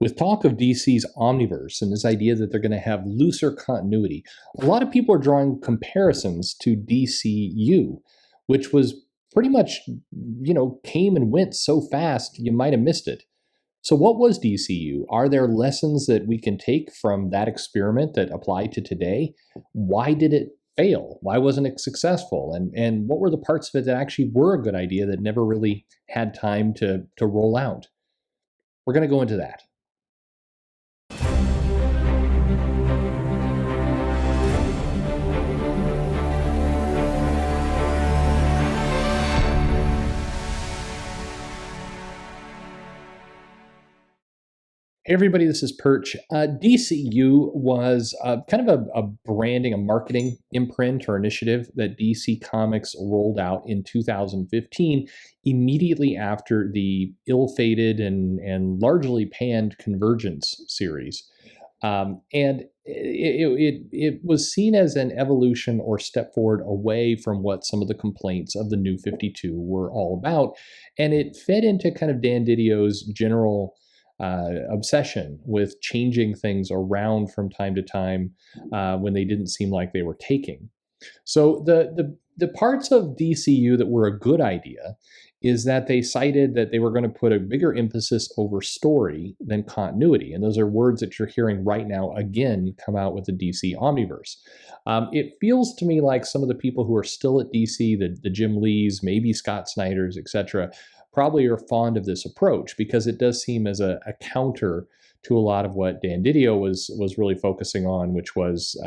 With talk of DC's Omniverse and this idea that they're going to have looser continuity, a lot of people are drawing comparisons to DCU, which was pretty much, came and went so fast you might have missed it. So, what was DCU? Are there lessons that we can take from that experiment that apply to today? Why did it fail? Why wasn't it successful? And what were the parts of it that actually were a good idea that never really had time to roll out? We're going to go into that. Hey everybody, this is Perch. DCU was kind of a branding, a marketing imprint or initiative that DC Comics rolled out in 2015, immediately after the ill-fated and largely panned Convergence series. And it was seen as an evolution or step forward away from what some of the complaints of the New 52 were all about. And it fed into kind of Dan Didio's general obsession with changing things around from time to time when they didn't seem like they were taking. So the parts of DCU that were a good idea is that they cited that they were going to put a bigger emphasis over story than continuity. And those are words that you're hearing right now again come out with the DC Omniverse. It feels to me like some of the people who are still at DC, the Jim Lees, maybe Scott Snyders, etc., probably are fond of this approach because it does seem as a counter to a lot of what Dan Didio was really focusing on, which was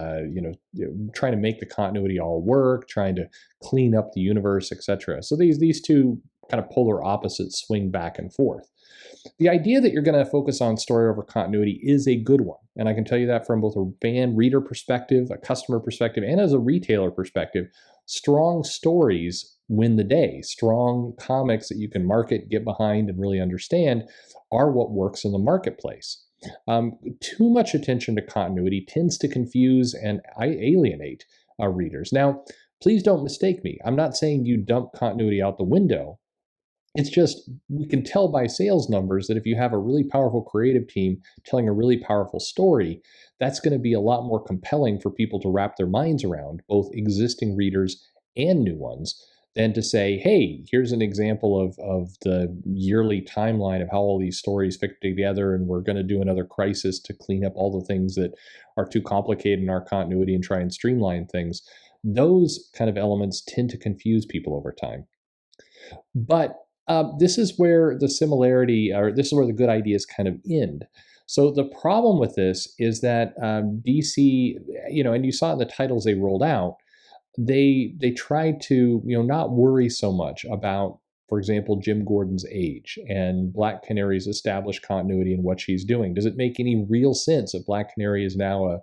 trying to make the continuity all work, trying to clean up the universe, etc. So these two kind of polar opposites swing back and forth. The idea that you're going to focus on story over continuity is a good one, and I can tell you that from both a fan reader perspective, a customer perspective, and as a retailer perspective. Strong stories win the day. Strong comics that you can market, get behind, and really understand are what works in the marketplace. Too much attention to continuity tends to confuse and alienate our readers. Now, please don't mistake me. I'm not saying you dump continuity out the window. It's just we can tell by sales numbers that if you have a really powerful creative team telling a really powerful story, that's going to be a lot more compelling for people to wrap their minds around, both existing readers and new ones, than to say, hey, here's an example of the yearly timeline of how all these stories fit together, and we're going to do another crisis to clean up all the things that are too complicated in our continuity and try and streamline things. Those kind of elements tend to confuse people over time. But this is where the similarity, or this is where the good ideas kind of end. So the problem with this is that DC, and you saw in the titles they rolled out, they tried to not worry so much about, for example, Jim Gordon's age and Black Canary's established continuity and what she's doing. Does it make any real sense that Black Canary is now a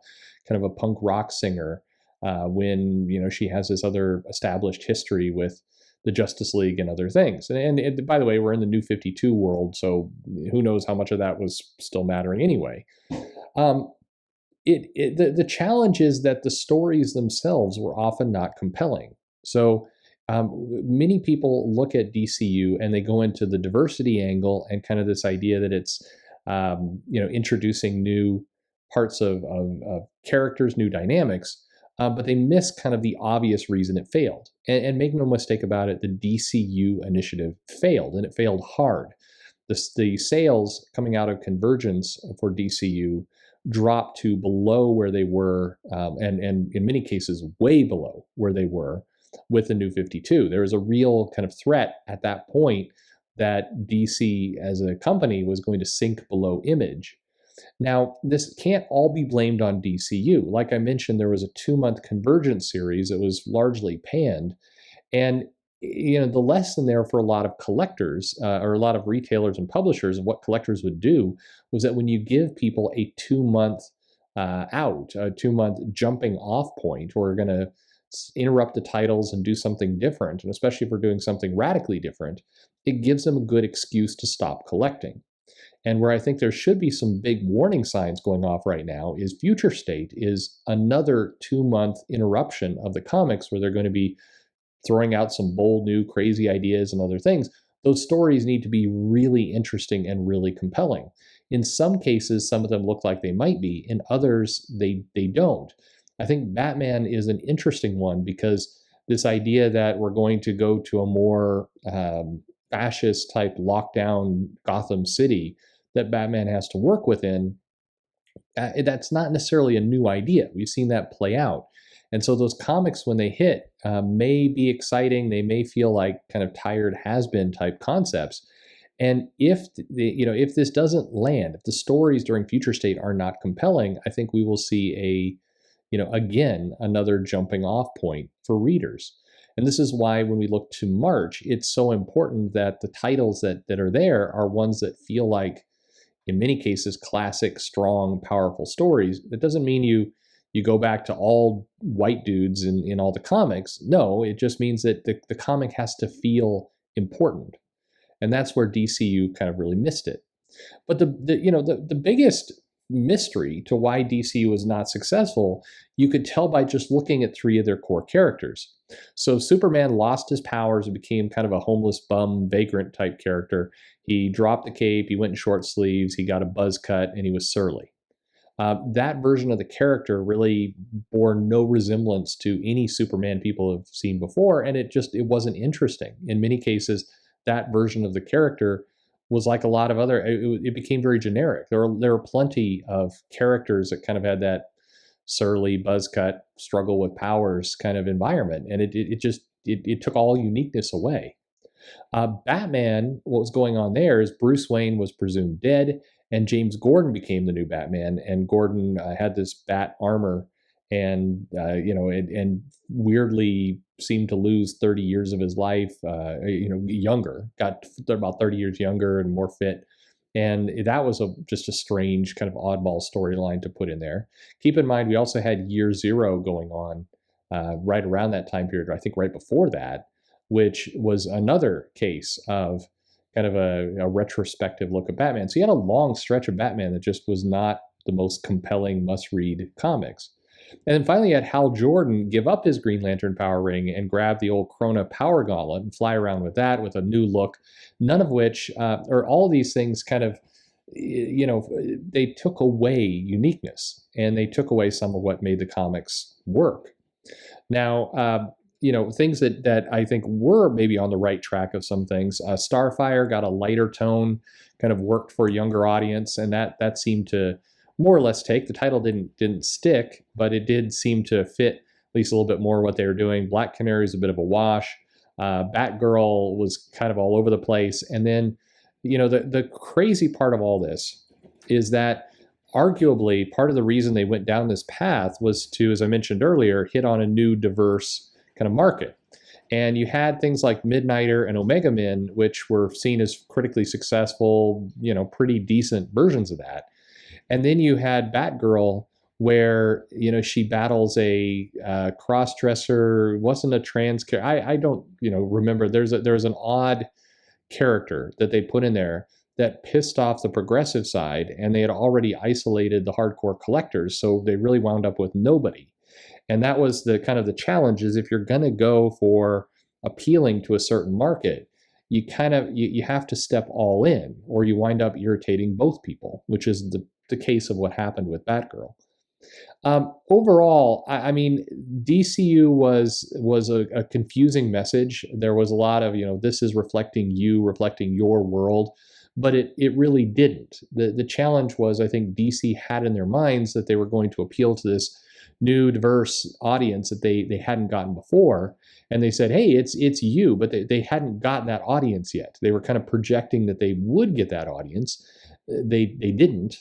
kind of a punk rock singer when she has this other established history with the Justice League and other things? And by the way, we're in the New 52 world, so who knows how much of that was still mattering anyway. The challenge is that the stories themselves were often not compelling. So many people look at DCU and they go into the diversity angle and kind of this idea that it's introducing new parts of characters, new dynamics. But they miss kind of the obvious reason it failed. And make no mistake about it, the DCU initiative failed, and it failed hard. The sales coming out of Convergence for DCU dropped to below where they were, and in many cases, way below where they were with the New 52. There was a real kind of threat at that point that DC as a company was going to sink below Image. Now, this can't all be blamed on DCU. Like I mentioned, there was a 2-month Convergence series that was largely panned. And the lesson there for a lot of collectors or a lot of retailers and publishers of what collectors would do was that when you give people a 2-month out, a 2-month jumping off point, we're going to interrupt the titles and do something different, and especially if we're doing something radically different, it gives them a good excuse to stop collecting. And where I think there should be some big warning signs going off right now is Future State is another 2-month interruption of the comics where they're going to be throwing out some bold, new, crazy ideas and other things. Those stories need to be really interesting and really compelling. In some cases, some of them look like they might be. In others, they don't. I think Batman is an interesting one because this idea that we're going to go to a more fascist type lockdown Gotham City that Batman has to work within, that's not necessarily a new idea. We've seen that play out. And so those comics, when they hit, may be exciting. They may feel like kind of tired has-been type concepts. And if this doesn't land, if the stories during Future State are not compelling, I think we will see again, another jumping off point for readers. And this is why when we look to March, it's so important that the titles that are there are ones that feel like, in many cases, classic, strong, powerful stories. That doesn't mean you go back to all white dudes in all the comics. No, it just means that the comic has to feel important. And that's where DCU kind of really missed it. But the biggest mystery to why DCU was not successful, you could tell by just looking at three of their core characters. So Superman lost his powers and became kind of a homeless bum, vagrant type character. He dropped the cape, he went in short sleeves, he got a buzz cut, and he was surly. That version of the character really bore no resemblance to any Superman people have seen before, and it wasn't interesting. In many cases, that version of the character was like a lot of other, it became very generic. There were plenty of characters that kind of had that surly, buzz cut, struggle with powers kind of environment, and it took all uniqueness away. Batman, what was going on there is Bruce Wayne was presumed dead, and James Gordon became the new Batman. And Gordon had this bat armor, and and weirdly seemed to lose 30 years of his life. Younger, got about 30 years younger and more fit. And that was just a strange kind of oddball storyline to put in there. Keep in mind, we also had Year Zero going on right around that time period, or I think right before that, which was another case of kind of a retrospective look at Batman. So you had a long stretch of Batman that just was not the most compelling must-read comics. And then finally you had Hal Jordan give up his Green Lantern power ring and grab the old Krona power gauntlet and fly around with that with a new look, none of which, or all these things kind of, they took away uniqueness and they took away some of what made the comics work. Now, things that I think were maybe on the right track of some things. Starfire got a lighter tone, kind of worked for a younger audience, and that seemed to more or less take. The title didn't stick, but it did seem to fit at least a little bit more what they were doing. Black Canary is a bit of a wash. Batgirl was kind of all over the place. And then, the crazy part of all this is that arguably part of the reason they went down this path was to, as I mentioned earlier, hit on a new diverse kind of market. And you had things like Midnighter and Omega Men, which were seen as critically successful, pretty decent versions of that. And then you had Batgirl, where she battles a cross-dresser, wasn't a trans character. I don't remember. There's an odd character that they put in there that pissed off the progressive side, and they had already isolated the hardcore collectors, so they really wound up with nobody. And that was the kind of the challenge, is if you're going to go for appealing to a certain market, you have to step all in, or you wind up irritating both people, which is the case of what happened with Batgirl. Overall, I mean, DCU was a confusing message. There was a lot of, this is reflecting your world, but it really didn't. The challenge was, I think DC had in their minds that they were going to appeal to this new diverse audience that they hadn't gotten before. And they said, hey, it's you, but they hadn't gotten that audience yet. They were kind of projecting that they would get that audience. They didn't.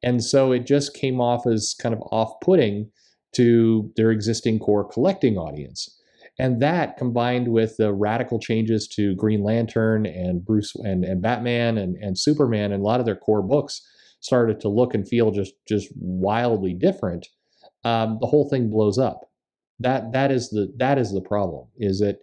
And so it just came off as kind of off-putting to their existing core collecting audience. And that, combined with the radical changes to Green Lantern and Bruce and Batman and Superman, and a lot of their core books started to look and feel just wildly different, the whole thing blows up. That is the problem, is that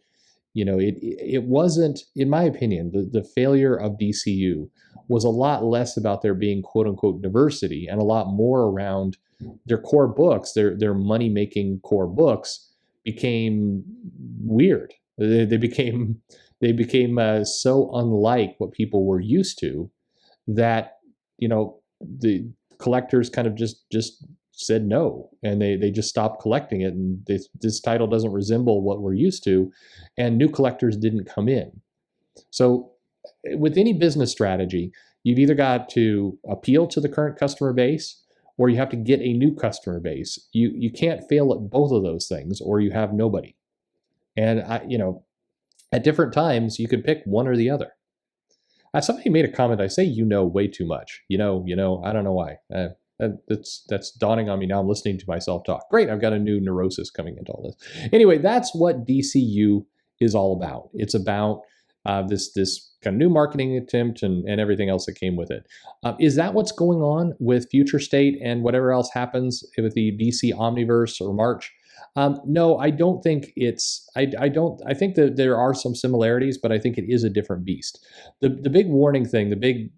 it wasn't, in my opinion, the failure of DCU was a lot less about there being quote unquote diversity and a lot more around their core books. Their money-making core books became weird. They became so unlike what people were used to that the collectors kind of just said no, and they just stopped collecting it, and this title doesn't resemble what we're used to, and new collectors didn't come in. So with any business strategy, you've either got to appeal to the current customer base, or you have to get a new customer base. You can't fail at both of those things, or you have nobody. And at different times, you can pick one or the other. Somebody made a comment. I say way too much. I don't know why. That's dawning on me now. I'm listening to myself talk. Great, I've got a new neurosis coming into all this. Anyway, that's what DCU is all about. It's about this kind of new marketing attempt and everything else that came with it. Is that what's going on with Future State and whatever else happens with the DC Omniverse or March? No, I don't think it's. I think that there are some similarities, but I think it is a different beast. The big warning thing, the big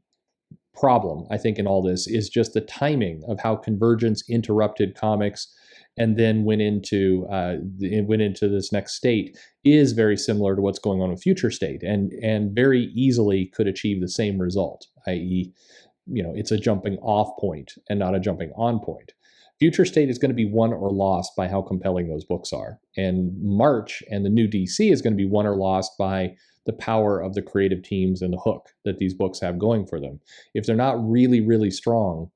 problem, I think, in all this is just the timing of how Convergence interrupted comics and then went into this next state is very similar to what's going on with Future State, and very easily could achieve the same result, i.e., it's a jumping off point and not a jumping on point. Future State is going to be won or lost by how compelling those books are, and March and the new DC is going to be won or lost by the power of the creative teams and the hook that these books have going for them. If they're not really, really strong,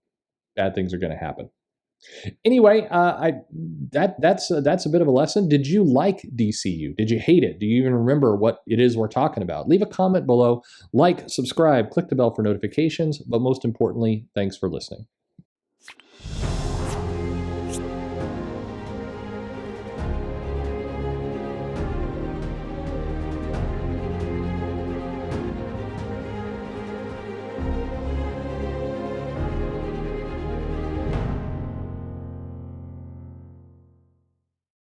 bad things are going to happen. Anyway, that's a bit of a lesson. Did you like DCU? Did you hate it? Do you even remember what it is we're talking about? Leave a comment below, like, subscribe, click the bell for notifications, but most importantly, thanks for listening.